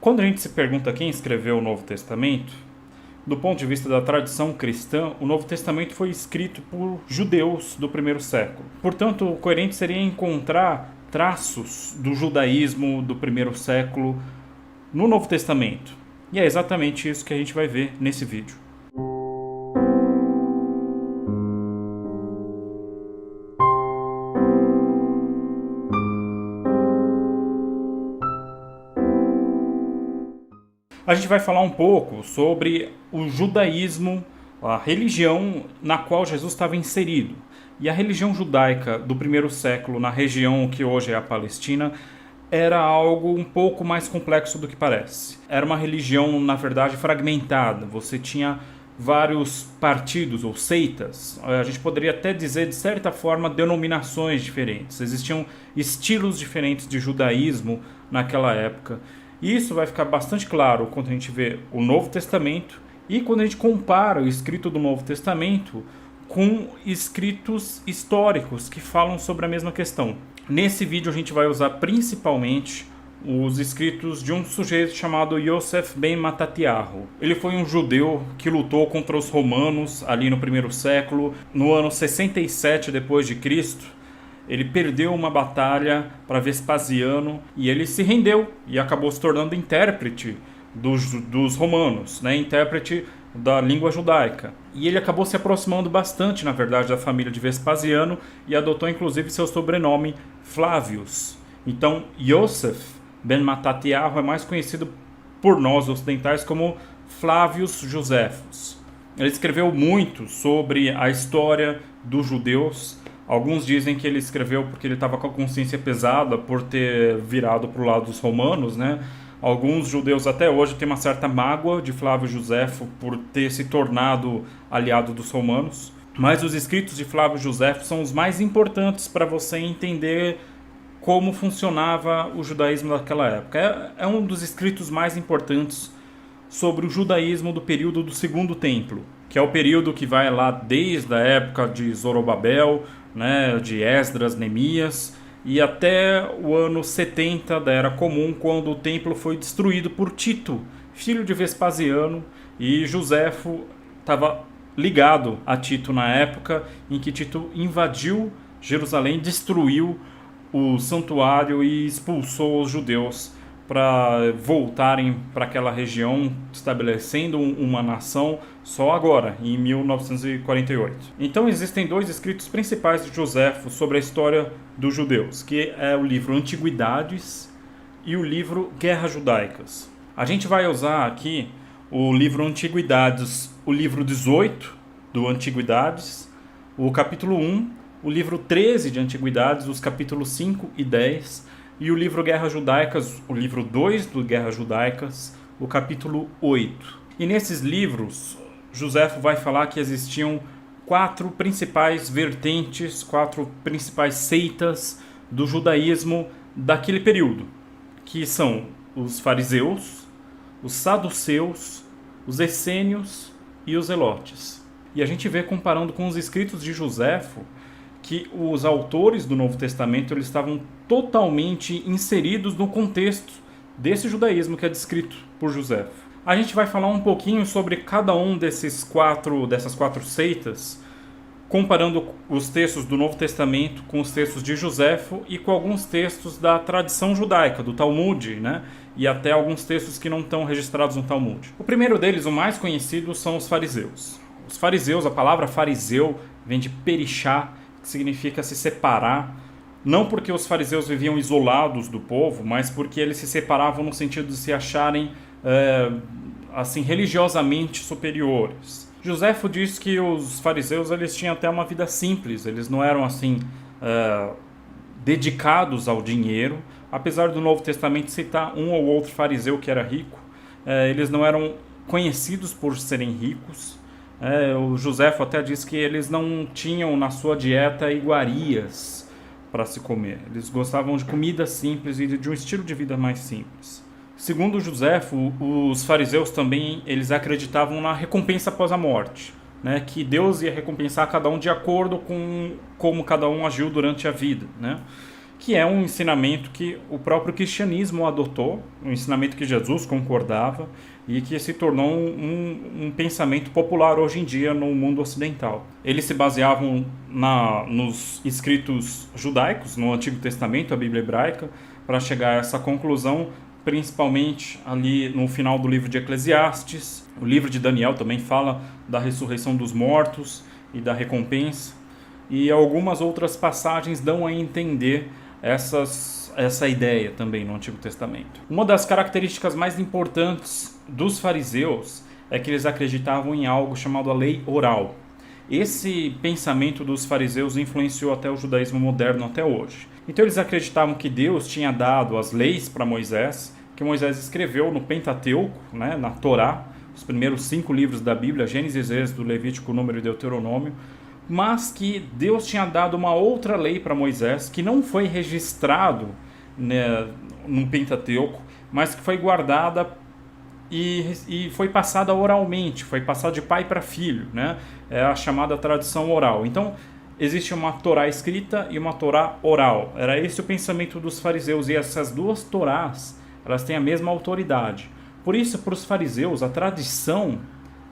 Quando a gente se pergunta quem escreveu o Novo Testamento, do ponto de vista da tradição cristã, o Novo Testamento foi escrito por judeus do primeiro século. Portanto, o coerente seria encontrar traços do judaísmo do primeiro século no Novo Testamento. E é exatamente isso que a gente vai ver nesse vídeo. A gente vai falar um pouco sobre o judaísmo, a religião na qual Jesus estava inserido. E a religião judaica do primeiro século, na região que hoje é a Palestina, era algo um pouco mais complexo do que parece. Era uma religião, na verdade, fragmentada. Você tinha vários partidos ou seitas. A gente poderia até dizer, de certa forma, denominações diferentes. Existiam estilos diferentes de judaísmo naquela época. E isso vai ficar bastante claro quando a gente vê o Novo Testamento e quando a gente compara o escrito do Novo Testamento com escritos históricos que falam sobre a mesma questão. Nesse vídeo a gente vai usar principalmente os escritos de um sujeito chamado Yosef ben Matatiyahu. Ele foi um judeu que lutou contra os romanos ali no primeiro século. No ano 67 depois de Cristo, ele perdeu uma batalha para Vespasiano e ele se rendeu e acabou se tornando intérprete dos romanos, né? Intérprete da língua judaica. E ele acabou se aproximando bastante, na verdade, da família de Vespasiano e adotou inclusive seu sobrenome Flávios. Então, Yosef ben Matatiyahu é mais conhecido por nós ocidentais como Flávios Joséfos. Ele escreveu muito sobre a história dos judeus. Alguns dizem que ele escreveu porque ele estava com a consciência pesada por ter virado para o lado dos romanos, né? Alguns judeus até hoje têm uma certa mágoa de Flávio Joséfo por ter se tornado aliado dos romanos. Mas os escritos de Flávio Joséfo são os mais importantes para você entender como funcionava o judaísmo daquela época. É um dos escritos mais importantes sobre o judaísmo do período do Segundo Templo, que é o período que vai lá desde a época de Zorobabel, né, de Esdras, Neemias, e até o ano 70 da Era Comum, quando o templo foi destruído por Tito, filho de Vespasiano, e Joséfo estava ligado a Tito na época em que Tito invadiu Jerusalém, destruiu o santuário e expulsou os judeus para voltarem para aquela região, estabelecendo uma nação só agora, em 1948. Então existem dois escritos principais de Joséfo sobre a história dos judeus, que é o livro Antiguidades e o livro Guerras Judaicas. A gente vai usar aqui o livro Antiguidades, o livro 18 do Antiguidades, o capítulo 1, o livro 13 de Antiguidades, os capítulos 5 e 10, e o livro Guerras Judaicas, o livro 2 do Guerras Judaicas, o capítulo 8. E nesses livros, Joséfo vai falar que existiam 4 principais vertentes, 4 principais seitas do judaísmo daquele período, que são os fariseus, os saduceus, os essênios e os zelotes. E a gente vê, comparando com os escritos de Joséfo, que os autores do Novo Testamento eles estavam totalmente inseridos no contexto desse judaísmo que é descrito por Joséfo. A gente vai falar um pouquinho sobre cada um dessas quatro seitas, comparando os textos do Novo Testamento com os textos de Joséfo e com alguns textos da tradição judaica, do Talmud, né? E até alguns textos que não estão registrados no Talmud. O primeiro deles, o mais conhecido, são os fariseus. Os fariseus, a palavra fariseu vem de perishá, que significa se separar, não porque os fariseus viviam isolados do povo, mas porque eles se separavam no sentido de se acharem assim, religiosamente superiores. Joséfo diz que os fariseus eles tinham até uma vida simples, eles não eram assim dedicados ao dinheiro, apesar do Novo Testamento citar um ou outro fariseu que era rico, eles não eram conhecidos por serem ricos. O Joséfo até diz que eles não tinham na sua dieta iguarias para se comer. Eles gostavam de comida simples e de um estilo de vida mais simples. Segundo Joséfo, os fariseus também eles acreditavam na recompensa após a morte, né? Que Deus ia recompensar cada um de acordo com como cada um agiu durante a vida, né? que é um ensinamento que o próprio cristianismo adotou, um ensinamento que Jesus concordava e que se tornou um pensamento popular hoje em dia no mundo ocidental. Eles se baseavam nos escritos judaicos, no Antigo Testamento, a Bíblia hebraica, para chegar a essa conclusão, principalmente ali no final do livro de Eclesiastes. O livro de Daniel também fala da ressurreição dos mortos e da recompensa. E algumas outras passagens dão a entender essa ideia também no Antigo Testamento. Uma das características mais importantes dos fariseus é que eles acreditavam em algo chamado a lei oral. Esse pensamento dos fariseus influenciou até o judaísmo moderno até hoje. Então eles acreditavam que Deus tinha dado as leis para Moisés, que Moisés escreveu no Pentateuco, né, na Torá, os primeiros 5 livros da Bíblia, Gênesis, Êxodo, Levítico, Número e Deuteronômio, mas que Deus tinha dado uma outra lei para Moisés, que não foi registrado, né, no Pentateuco, mas que foi guardada e foi passada oralmente, foi passada de pai para filho, né? É a chamada tradição oral. Então, existe uma Torá escrita e uma Torá oral. Era esse o pensamento dos fariseus, e essas duas Torás, elas têm a mesma autoridade. Por isso, para os fariseus, a tradição,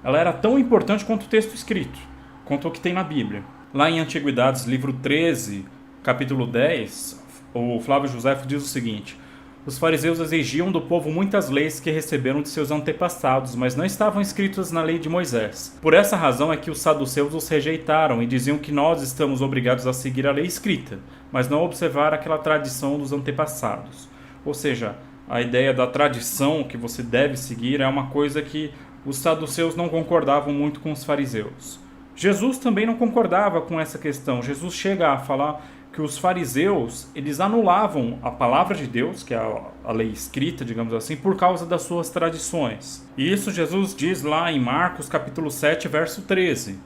ela era tão importante quanto o texto escrito, quanto o que tem na Bíblia. Lá em Antiguidades, livro 13, capítulo 10, o Flávio Joséfo diz o seguinte: os fariseus exigiam do povo muitas leis que receberam de seus antepassados, mas não estavam escritas na lei de Moisés. Por essa razão é que os saduceus os rejeitaram e diziam que nós estamos obrigados a seguir a lei escrita, mas não observar aquela tradição dos antepassados. Ou seja, a ideia da tradição que você deve seguir é uma coisa que os saduceus não concordavam muito com os fariseus. Jesus também não concordava com essa questão. Jesus chega a falar que os fariseus, eles anulavam a palavra de Deus, que é a lei escrita, digamos assim, por causa das suas tradições. E isso Jesus diz lá em Marcos capítulo 7, verso 13.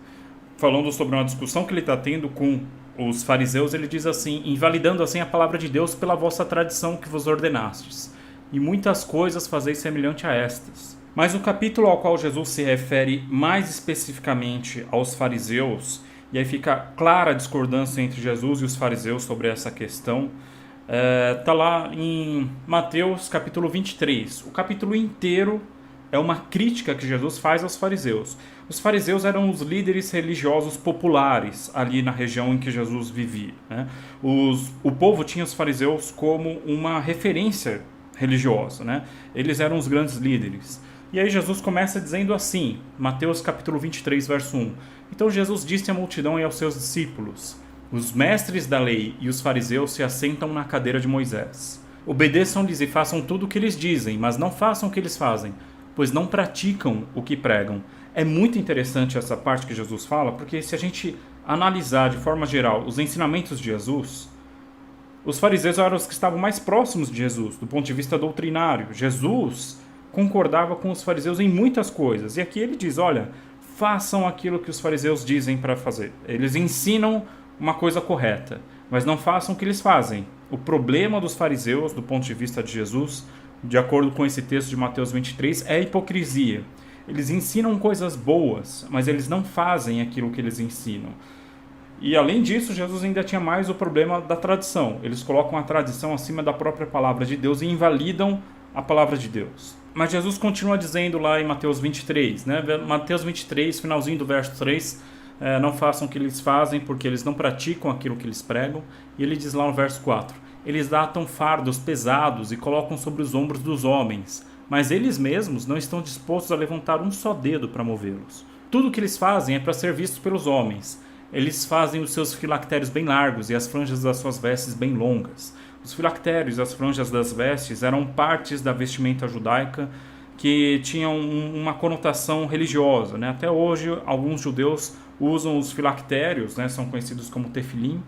Falando sobre uma discussão que ele está tendo com os fariseus, ele diz assim: invalidando assim a palavra de Deus pela vossa tradição que vos ordenastes. E muitas coisas fazeis semelhante a estas. Mas o capítulo ao qual Jesus se refere mais especificamente aos fariseus, e aí fica clara a discordância entre Jesus e os fariseus sobre essa questão, está lá em Mateus capítulo 23. O capítulo inteiro é uma crítica que Jesus faz aos fariseus. Os fariseus eram os líderes religiosos populares ali na região em que Jesus vivia, né? O povo tinha os fariseus como uma referência religiosa, né? Eles eram os grandes líderes. E aí Jesus começa dizendo assim, Mateus capítulo 23, verso 1. Então Jesus disse à multidão e aos seus discípulos: os mestres da lei e os fariseus se assentam na cadeira de Moisés. Obedeçam-lhes e façam tudo o que eles dizem, mas não façam o que eles fazem, pois não praticam o que pregam. É muito interessante essa parte que Jesus fala, porque se a gente analisar de forma geral os ensinamentos de Jesus, os fariseus eram os que estavam mais próximos de Jesus, do ponto de vista doutrinário. Jesus concordava com os fariseus em muitas coisas. E aqui ele diz, olha, façam aquilo que os fariseus dizem para fazer. Eles ensinam uma coisa correta, mas não façam o que eles fazem. O problema dos fariseus, do ponto de vista de Jesus, de acordo com esse texto de Mateus 23, é a hipocrisia. Eles ensinam coisas boas, mas eles não fazem aquilo que eles ensinam. E além disso, Jesus ainda tinha mais o problema da tradição. Eles colocam a tradição acima da própria palavra de Deus e invalidam a palavra de Deus. Mas Jesus continua dizendo lá em Mateus 23, né? Mateus 23, finalzinho do verso 3, não façam o que eles fazem, porque eles não praticam aquilo que eles pregam. E ele diz lá no verso 4, eles atam fardos pesados e colocam sobre os ombros dos homens, mas eles mesmos não estão dispostos a levantar um só dedo para movê-los. Tudo o que eles fazem é para ser visto pelos homens. Eles fazem os seus filactérios bem largos e as franjas das suas vestes bem longas. Os filactérios e as franjas das vestes eram partes da vestimenta judaica que tinham uma conotação religiosa, né? Até hoje, alguns judeus usam os filactérios, né? São conhecidos como tefilim,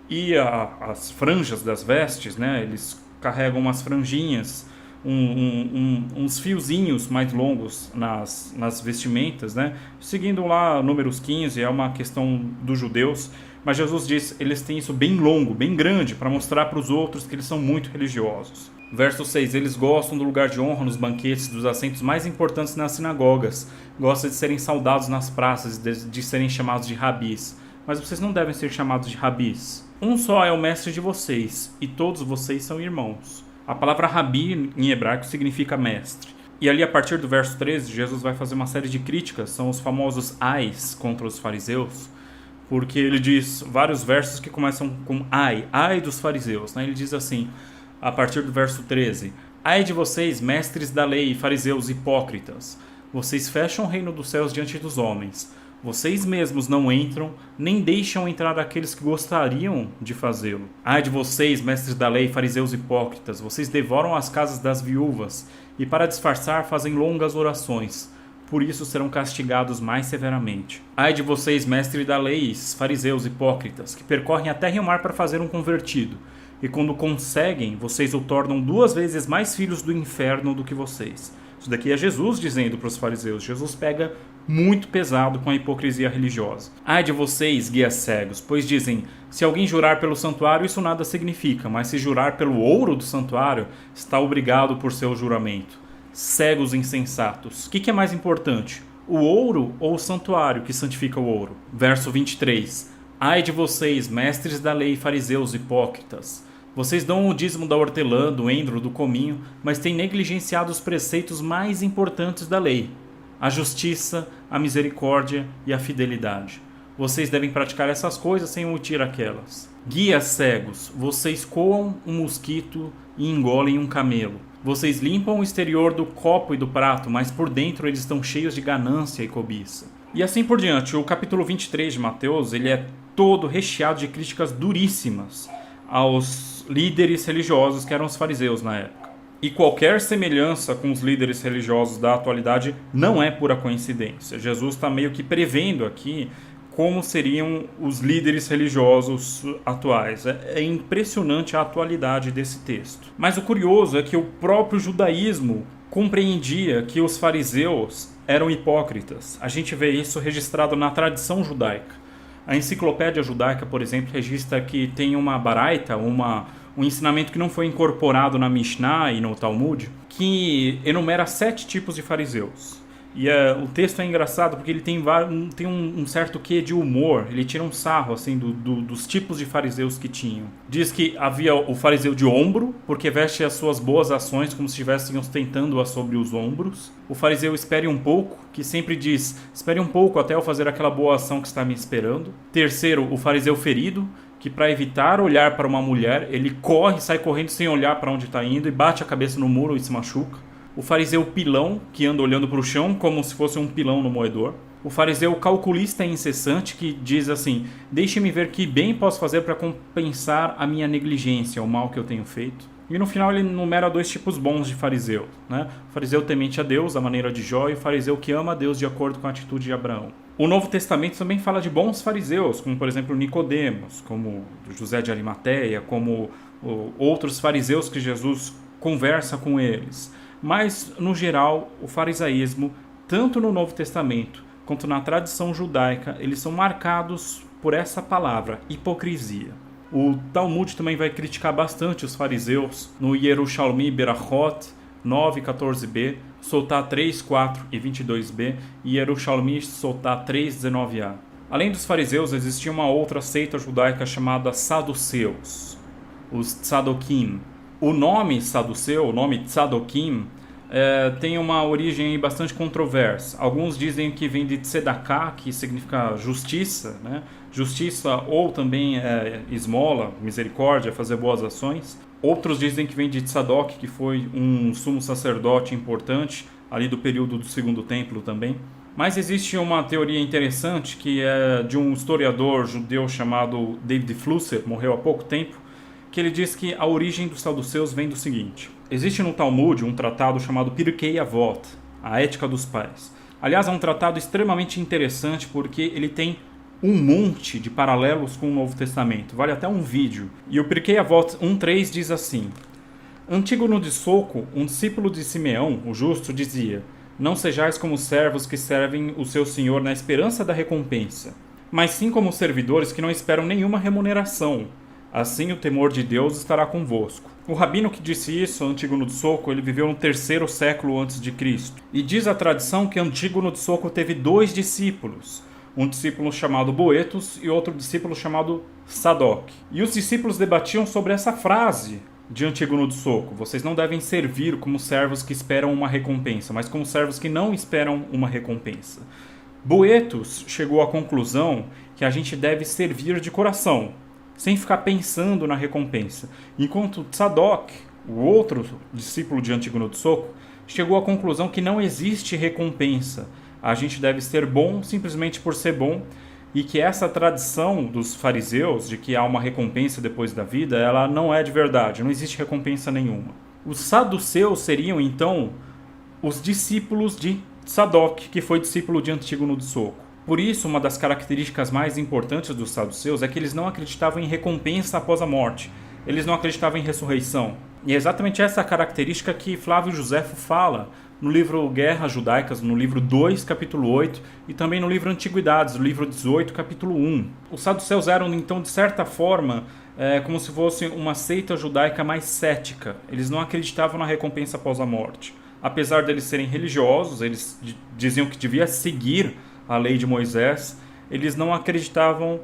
e as franjas das vestes, né? Eles carregam umas franjinhas, uns fiozinhos mais longos nas vestimentas, né? Seguindo lá Números 15, é uma questão dos judeus. Mas Jesus diz, eles têm isso bem longo, bem grande, para mostrar para os outros que eles são muito religiosos. Verso 6, eles gostam do lugar de honra nos banquetes, dos assentos mais importantes nas sinagogas, gostam de serem saudados nas praças, de serem chamados de rabis. mas vocês não devem ser chamados de rabis. Um só é o mestre de vocês, e todos vocês são irmãos. A palavra rabi em hebraico significa mestre. E ali, a partir do verso 13, Jesus vai fazer uma série de críticas, são os famosos ais contra os fariseus, porque ele diz vários versos que começam com ai dos fariseus, né? Ele diz assim, a partir do verso 13, ai de vocês, mestres da lei, fariseus hipócritas, vocês fecham o reino dos céus diante dos homens, vocês mesmos não entram, nem deixam entrar aqueles que gostariam de fazê-lo. Ai de vocês, mestres da lei, fariseus hipócritas, vocês devoram as casas das viúvas, e para disfarçar fazem longas orações, por isso serão castigados mais severamente. Ai de vocês, mestres da lei, fariseus hipócritas, que percorrem a terra e o mar para fazer um convertido, e quando conseguem, vocês o tornam 2 vezes mais filhos do inferno do que vocês. Isso daqui é Jesus dizendo para os fariseus. Jesus pega muito pesado com a hipocrisia religiosa. Ai de vocês, guias cegos, pois dizem, se alguém jurar pelo santuário, isso nada significa, mas se jurar pelo ouro do santuário, está obrigado por seu juramento. Cegos insensatos. O que é mais importante? O ouro ou o santuário que santifica o ouro? Verso 23. Ai de vocês, mestres da lei, fariseus hipócritas. Vocês dão o dízimo da hortelã, do endro, do cominho, mas têm negligenciado os preceitos mais importantes da lei: a justiça, a misericórdia e a fidelidade. Vocês devem praticar essas coisas sem omitir aquelas. Guias cegos, vocês coam um mosquito e engolem um camelo. Vocês limpam o exterior do copo e do prato, mas por dentro eles estão cheios de ganância e cobiça. E assim por diante. O capítulo 23 de Mateus, ele é todo recheado de críticas duríssimas aos líderes religiosos que eram os fariseus na época. E qualquer semelhança com os líderes religiosos da atualidade não é pura coincidência. Jesus está meio que prevendo aqui como seriam os líderes religiosos atuais. É impressionante a atualidade desse texto. Mas o curioso é que o próprio judaísmo compreendia que os fariseus eram hipócritas. A gente vê isso registrado na tradição judaica. A enciclopédia judaica, por exemplo, registra que tem uma baraita, um ensinamento que não foi incorporado na Mishnah e no Talmud, que enumera 7 tipos de fariseus. E o texto é engraçado porque ele tem um certo quê de humor, ele tira um sarro assim, dos tipos de fariseus que tinham. Diz que havia o fariseu de ombro, porque veste as suas boas ações como se estivessem ostentando-as sobre os ombros. O fariseu espere um pouco, que sempre diz, espere um pouco até eu fazer aquela boa ação que está me esperando. Terceiro, o fariseu ferido, que para evitar olhar para uma mulher, ele sai correndo sem olhar para onde está indo e bate a cabeça no muro e se machuca. O fariseu pilão, que anda olhando para o chão como se fosse um pilão no moedor. O fariseu calculista incessante, que diz assim, deixe-me ver que bem posso fazer para compensar a minha negligência, o mal que eu tenho feito. E no final ele enumera 2 tipos bons de fariseu, né? O fariseu temente a Deus, à maneira de Jó, e o fariseu que ama a Deus de acordo com a atitude de Abraão. O Novo Testamento também fala de bons fariseus, como por exemplo Nicodemos, como José de Arimateia, como outros fariseus que Jesus conversa com eles. Mas, no geral, o farisaísmo, tanto no Novo Testamento quanto na tradição judaica, eles são marcados por essa palavra, hipocrisia. O Talmud também vai criticar bastante os fariseus no Yerushalmi Berachot 9, 14b, Sotá 3, 4 e 22b e Yerushalmi Sotá 3, 19a. Além dos fariseus, existia uma outra seita judaica chamada saduceus, os tzadokim. O nome saduceu, o nome tzadokim, tem uma origem bastante controversa. Alguns dizem que vem de tzedakah, que significa justiça, né? Justiça ou também esmola, misericórdia, fazer boas ações. Outros dizem que vem de Tzadok, que foi um sumo sacerdote importante, ali do período do Segundo Templo também. Mas existe uma teoria interessante que é de um historiador judeu chamado David Flusser, morreu há pouco tempo, que ele diz que a origem dos saduceus vem do seguinte. Existe no Talmud um tratado chamado Pirkei Avot, a ética dos pais. Aliás, é um tratado extremamente interessante porque ele tem um monte de paralelos com o Novo Testamento. Vale até um vídeo. E o Pirkei Avot 1.3 diz assim: Antígono de Soco, um discípulo de Simeão, o justo, dizia: Não sejais como os servos que servem o seu senhor na esperança da recompensa, mas sim como os servidores que não esperam nenhuma remuneração. Assim o temor de Deus estará convosco. O rabino que disse isso, Antígono de Soco, ele viveu no 3º século a.C. E diz a tradição que Antígono de Soco teve 2 discípulos. um discípulo chamado Boetos e outro discípulo chamado Sadoc. E os discípulos debatiam sobre essa frase de Antígono do Soco: vocês não devem servir como servos que esperam uma recompensa, mas como servos que não esperam uma recompensa. Boetos chegou à conclusão que a gente deve servir de coração, sem ficar pensando na recompensa, enquanto Sadoc, o outro discípulo de Antígono do Soco, chegou à conclusão que não existe recompensa. A gente deve ser bom simplesmente por ser bom, e que essa tradição dos fariseus de que há uma recompensa depois da vida, ela não é de verdade, não existe recompensa nenhuma. Os saduceus seriam então os discípulos de Sadoc, que foi discípulo de Antígono do Soco. Por isso, uma das características mais importantes dos saduceus é que eles não acreditavam em recompensa após a morte. Eles não acreditavam em ressurreição. E é exatamente essa característica que Flávio Josefo fala no livro Guerras Judaicas, no livro 2, capítulo 8, e também no livro Antiguidades, no livro 18, capítulo 1. Os saduceus eram, então, de certa forma, como se fosse uma seita judaica mais cética. Eles não acreditavam na recompensa após a morte. Apesar deles serem religiosos, eles diziam que devia seguir a lei de Moisés, eles não acreditavam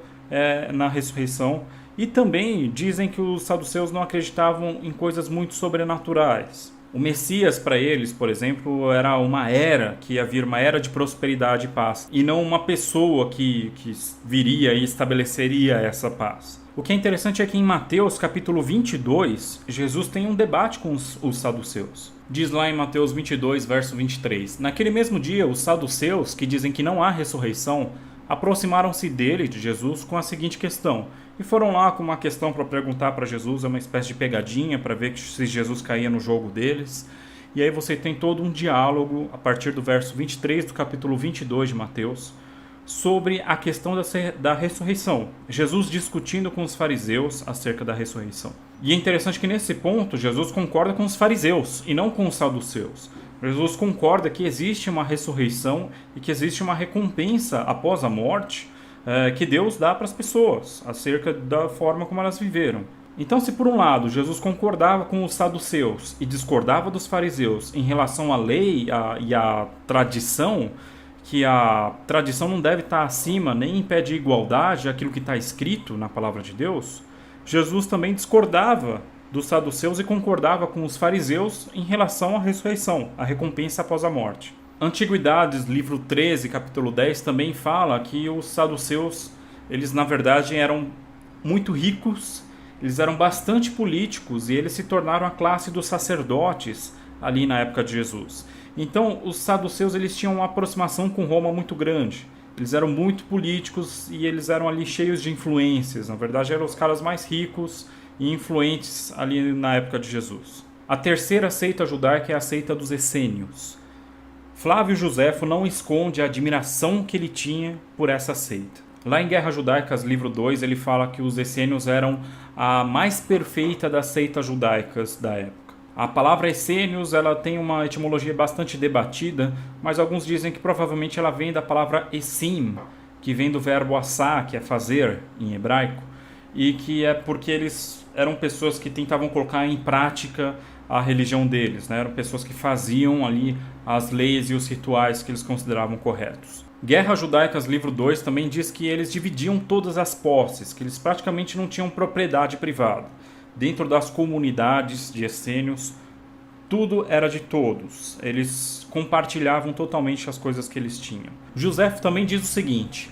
na ressurreição. E também dizem que os saduceus não acreditavam em coisas muito sobrenaturais. O Messias, para eles, por exemplo, era uma era, que ia vir uma era de prosperidade e paz, e não uma pessoa que viria e estabeleceria essa paz. O que é interessante é que em Mateus capítulo 22, Jesus tem um debate com os saduceus. Diz lá em Mateus 22, verso 23, naquele mesmo dia, os saduceus, que dizem que não há ressurreição, aproximaram-se dele, de Jesus, com a seguinte questão. E foram lá com uma questão para perguntar para Jesus, é uma espécie de pegadinha, para ver se Jesus caía no jogo deles. E aí você tem todo um diálogo, a partir do verso 23 do capítulo 22 de Mateus, sobre a questão da ressurreição. Jesus discutindo com os fariseus acerca da ressurreição. E é interessante que nesse ponto, Jesus concorda com os fariseus e não com os saduceus. Jesus concorda que existe uma ressurreição e que existe uma recompensa após a morte que Deus dá para as pessoas, acerca da forma como elas viveram. Então, se por um lado Jesus concordava com os saduceus e discordava dos fariseus em relação à lei e à tradição, que a tradição não deve estar acima nem em pé de igualdade àquilo que está escrito na palavra de Deus, Jesus também discordava dos saduceus e concordava com os fariseus em relação à ressurreição, à recompensa após a morte. Antiguidades, livro 13, capítulo 10, também fala que os saduceus, eles na verdade eram muito ricos, eles eram bastante políticos e eles se tornaram a classe dos sacerdotes ali na época de Jesus. Então, os saduceus eles tinham uma aproximação com Roma muito grande. Eles eram muito políticos e eles eram ali cheios de influências. Na verdade, eram os caras mais ricos e influentes ali na época de Jesus. A terceira seita judaica é a seita dos essênios. Flávio Josefo não esconde a admiração que ele tinha por essa seita. Lá em Guerras Judaicas, livro 2, ele fala que os essênios eram a mais perfeita das seitas judaicas da época. A palavra essênios ela tem uma etimologia bastante debatida, mas alguns dizem que provavelmente ela vem da palavra essim, que vem do verbo assá, que é fazer em hebraico, e que é porque eles eram pessoas que tentavam colocar em prática a religião deles, né? Eram pessoas que faziam ali as leis e os rituais que eles consideravam corretos. Guerras Judaicas, livro 2, também diz que eles dividiam todas as posses, que eles praticamente não tinham propriedade privada. Dentro das comunidades de essênios, tudo era de todos. Eles compartilhavam totalmente as coisas que eles tinham. Josefo também diz o seguinte: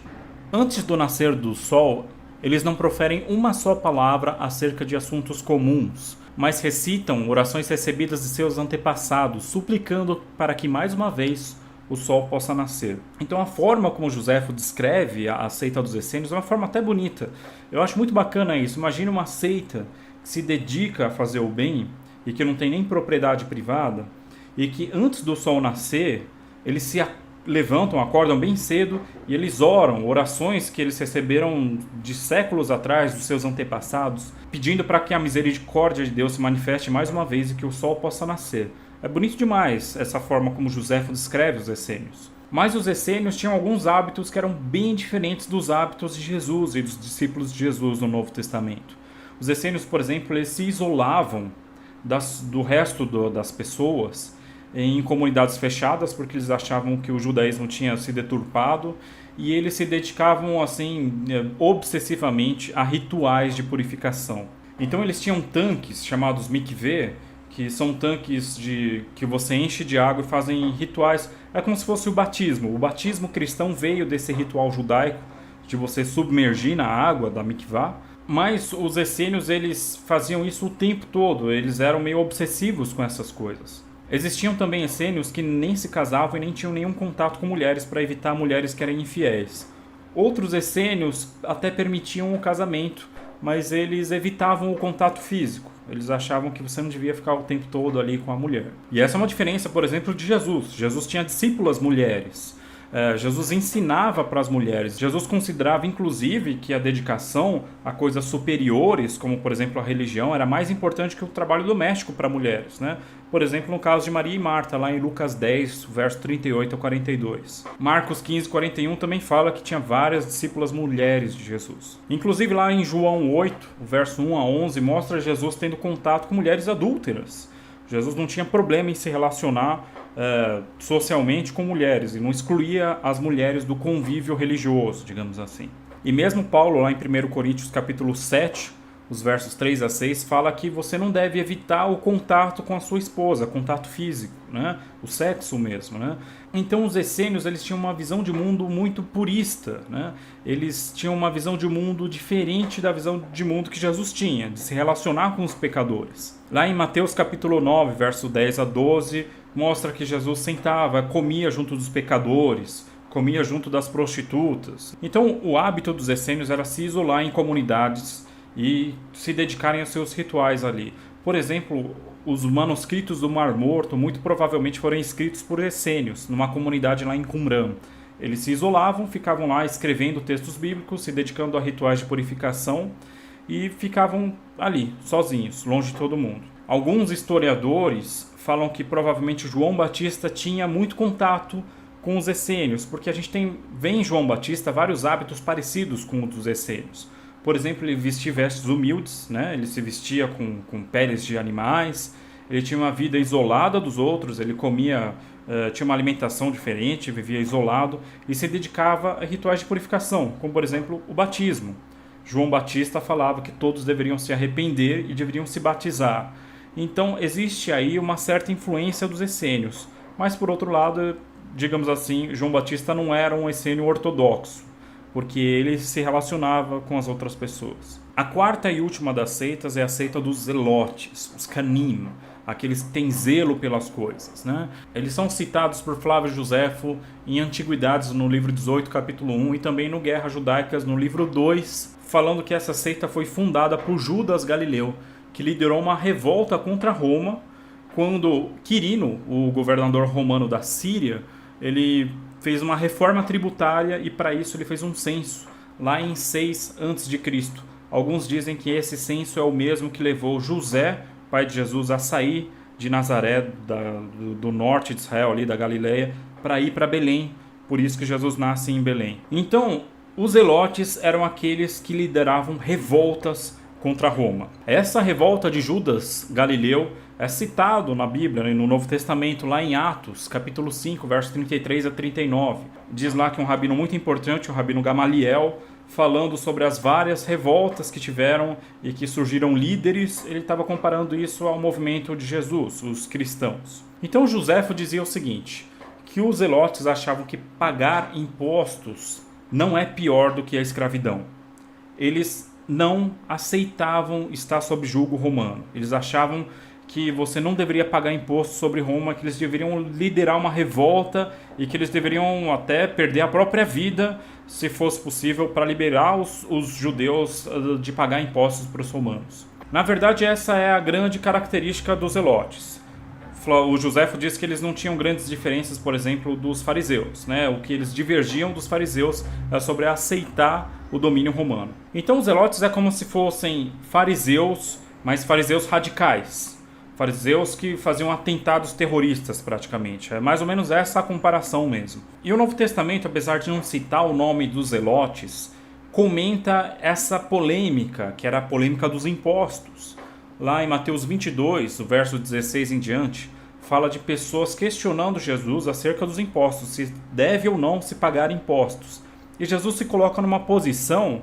antes do nascer do sol, eles não proferem uma só palavra acerca de assuntos comuns, mas recitam orações recebidas de seus antepassados, suplicando para que mais uma vez o sol possa nascer. Então a forma como Josefo descreve a seita dos essênios é uma forma até bonita. Eu acho muito bacana isso. Imagina uma seita que se dedica a fazer o bem e que não tem nem propriedade privada e que antes do sol nascer eles se levantam, acordam bem cedo e eles oram, orações que eles receberam de séculos atrás dos seus antepassados, pedindo para que a misericórdia de Deus se manifeste mais uma vez e que o sol possa nascer. É bonito demais essa forma como Josefo descreve os essênios. Mas os essênios tinham alguns hábitos que eram bem diferentes dos hábitos de Jesus e dos discípulos de Jesus no Novo Testamento. Os essênios, por exemplo, eles se isolavam do resto das pessoas em comunidades fechadas, porque eles achavam que o judaísmo tinha se deturpado e eles se dedicavam assim obsessivamente a rituais de purificação. Então eles tinham tanques chamados mikveh, que são tanques que você enche de água e fazem rituais. É como se fosse o batismo. O batismo cristão veio desse ritual judaico de você submergir na água da mikvah. Mas os essênios, eles faziam isso o tempo todo. Eles eram meio obsessivos com essas coisas. Existiam também essênios que nem se casavam e nem tinham nenhum contato com mulheres para evitar mulheres que eram infiéis. Outros essênios até permitiam o casamento, mas eles evitavam o contato físico. Eles achavam que você não devia ficar o tempo todo ali com a mulher. E essa é uma diferença, por exemplo, de Jesus. Jesus tinha discípulas mulheres. Jesus ensinava para as mulheres. Jesus considerava, inclusive, que a dedicação a coisas superiores, como, por exemplo, a religião, era mais importante que o trabalho doméstico para mulheres, né? Por exemplo, no caso de Maria e Marta, lá em Lucas 10, verso 38 a 42. Marcos 15, 41 também fala que tinha várias discípulas mulheres de Jesus. Inclusive, lá em João 8, verso 1 a 11, mostra Jesus tendo contato com mulheres adúlteras. Jesus não tinha problema em se relacionar socialmente com mulheres e não excluía as mulheres do convívio religioso, digamos assim. E mesmo Paulo, lá em 1 Coríntios capítulo 7, os versos 3 a 6, fala que você não deve evitar o contato com a sua esposa, contato físico, né? O sexo mesmo, né? Então os essênios, eles tinham uma visão de mundo muito purista, né? Eles tinham uma visão de mundo diferente da visão de mundo que Jesus tinha, de se relacionar com os pecadores. Lá em Mateus capítulo 9, verso 10 a 12, mostra que Jesus sentava, comia junto dos pecadores, comia junto das prostitutas. Então o hábito dos essênios era se isolar em comunidades e se dedicarem aos seus rituais ali. Por exemplo, os manuscritos do Mar Morto muito provavelmente foram escritos por essênios, numa comunidade lá em Qumran. Eles se isolavam, ficavam lá escrevendo textos bíblicos, se dedicando a rituais de purificação e ficavam ali, sozinhos, longe de todo mundo. Alguns historiadores falam que provavelmente João Batista tinha muito contato com os essênios, porque a gente vê em João Batista vários hábitos parecidos com os dos essênios. Por exemplo, ele vestia vestes humildes, né? Ele se vestia com peles de animais, ele tinha uma vida isolada dos outros, ele comia, tinha uma alimentação diferente, vivia isolado e se dedicava a rituais de purificação, como por exemplo o batismo. João Batista falava que todos deveriam se arrepender e deveriam se batizar. Então existe aí uma certa influência dos essênios, mas por outro lado, digamos assim, João Batista não era um essênio ortodoxo, porque ele se relacionava com as outras pessoas. A quarta e última das seitas é a seita dos zelotes, os canim, aqueles que têm zelo pelas coisas, né? Eles são citados por Flávio Joséfo em Antiguidades, no livro 18, capítulo 1, e também no Guerras Judaicas, no livro 2, falando que essa seita foi fundada por Judas Galileu, que liderou uma revolta contra Roma, quando Quirino, o governador romano da Síria, ele fez uma reforma tributária e para isso ele fez um censo, lá em 6 a.C. Alguns dizem que esse censo é o mesmo que levou José, pai de Jesus, a sair de Nazaré, do norte de Israel, ali da Galileia, para ir para Belém. Por isso que Jesus nasce em Belém. Então, os zelotes eram aqueles que lideravam revoltas contra Roma. Essa revolta de Judas Galileu é citado na Bíblia, no Novo Testamento, lá em Atos, capítulo 5, versos 33 a 39. Diz lá que um rabino muito importante, o rabino Gamaliel, falando sobre as várias revoltas que tiveram e que surgiram líderes, ele estava comparando isso ao movimento de Jesus, os cristãos. Então Joséfo dizia o seguinte, que os zelotes achavam que pagar impostos não é pior do que a escravidão. Eles não aceitavam estar sob julgo romano. Eles achavam que você não deveria pagar imposto sobre Roma, que eles deveriam liderar uma revolta e que eles deveriam até perder a própria vida, se fosse possível, para liberar os judeus de pagar impostos para os romanos. Na verdade, essa é a grande característica dos zelotes. O Joséfo diz que eles não tinham grandes diferenças, por exemplo, dos fariseus, né? O que eles divergiam dos fariseus é sobre aceitar o domínio romano. Então os zelotes é como se fossem fariseus, mas fariseus radicais. Fariseus que faziam atentados terroristas praticamente. É mais ou menos essa a comparação mesmo. E o Novo Testamento, apesar de não citar o nome dos zelotes, comenta essa polêmica, que era a polêmica dos impostos. Lá em Mateus 22, o verso 16 em diante, fala de pessoas questionando Jesus acerca dos impostos, se deve ou não se pagar impostos. E Jesus se coloca numa posição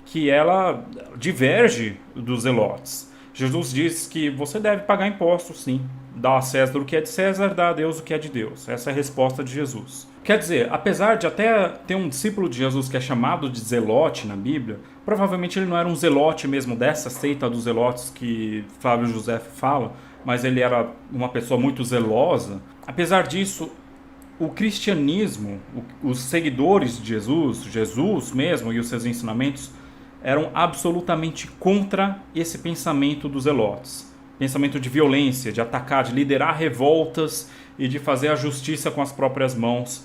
que ela diverge dos zelotes. Jesus diz que você deve pagar impostos, sim. Dá a César o que é de César, dá a Deus o que é de Deus. Essa é a resposta de Jesus. Quer dizer, apesar de até ter um discípulo de Jesus que é chamado de zelote na Bíblia, provavelmente ele não era um zelote mesmo dessa seita dos zelotes que Flávio José fala, mas ele era uma pessoa muito zelosa. Apesar disso, o cristianismo, os seguidores de Jesus mesmo e os seus ensinamentos, eram absolutamente contra esse pensamento dos zelotes. Pensamento de violência, de atacar, de liderar revoltas e de fazer a justiça com as próprias mãos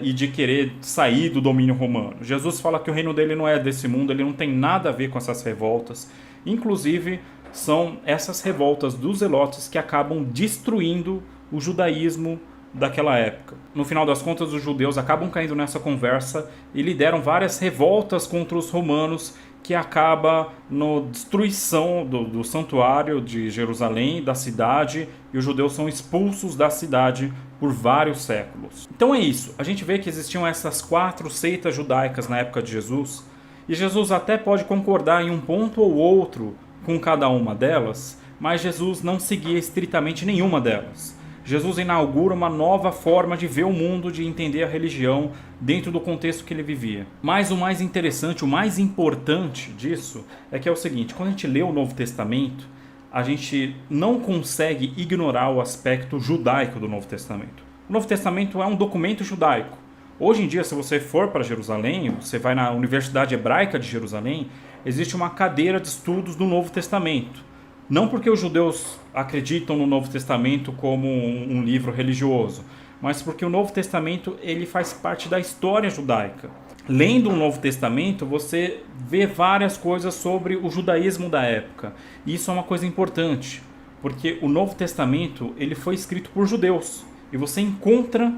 e de querer sair do domínio romano. Jesus fala que o reino dele não é desse mundo, ele não tem nada a ver com essas revoltas. Inclusive, são essas revoltas dos zelotes que acabam destruindo o judaísmo daquela época. No final das contas, os judeus acabam caindo nessa conversa e lideram várias revoltas contra os romanos, que acaba na destruição do santuário de Jerusalém, da cidade, e os judeus são expulsos da cidade por vários séculos. Então é isso, a gente vê que existiam essas 4 seitas judaicas na época de Jesus, e Jesus até pode concordar em um ponto ou outro com cada uma delas, mas Jesus não seguia estritamente nenhuma delas. Jesus inaugura uma nova forma de ver o mundo, de entender a religião dentro do contexto que ele vivia. Mas o mais interessante, o mais importante disso é que é o seguinte: quando a gente lê o Novo Testamento, a gente não consegue ignorar o aspecto judaico do Novo Testamento. O Novo Testamento é um documento judaico. Hoje em dia, se você for para Jerusalém, você vai na Universidade Hebraica de Jerusalém, existe uma cadeira de estudos do Novo Testamento. Não porque os judeus acreditam no Novo Testamento como um livro religioso, mas porque o Novo Testamento ele faz parte da história judaica. Lendo o Novo Testamento, você vê várias coisas sobre o judaísmo da época. E isso é uma coisa importante, porque o Novo Testamento ele foi escrito por judeus. E você encontra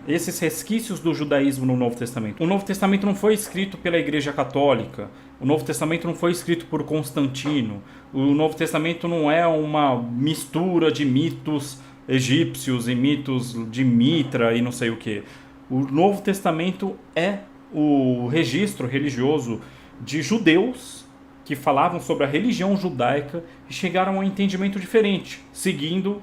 esses resquícios do judaísmo no Novo Testamento. O Novo Testamento não foi escrito pela Igreja Católica. O Novo Testamento não foi escrito por Constantino. O Novo Testamento não é uma mistura de mitos egípcios e mitos de Mitra e não sei o que. O Novo Testamento é o registro religioso de judeus que falavam sobre a religião judaica e chegaram a um entendimento diferente, seguindo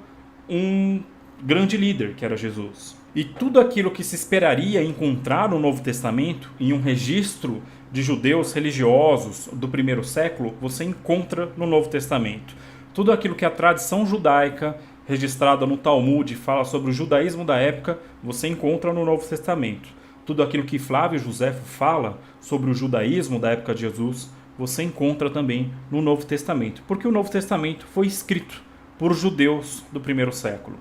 um grande líder, que era Jesus. E tudo aquilo que se esperaria encontrar no Novo Testamento, em um registro de judeus religiosos do primeiro século, você encontra no Novo Testamento. Tudo aquilo que a tradição judaica, registrada no Talmud, fala sobre o judaísmo da época, você encontra no Novo Testamento. Tudo aquilo que Flávio Josefo fala sobre o judaísmo da época de Jesus, você encontra também no Novo Testamento. Porque o Novo Testamento foi escrito por judeus do primeiro século.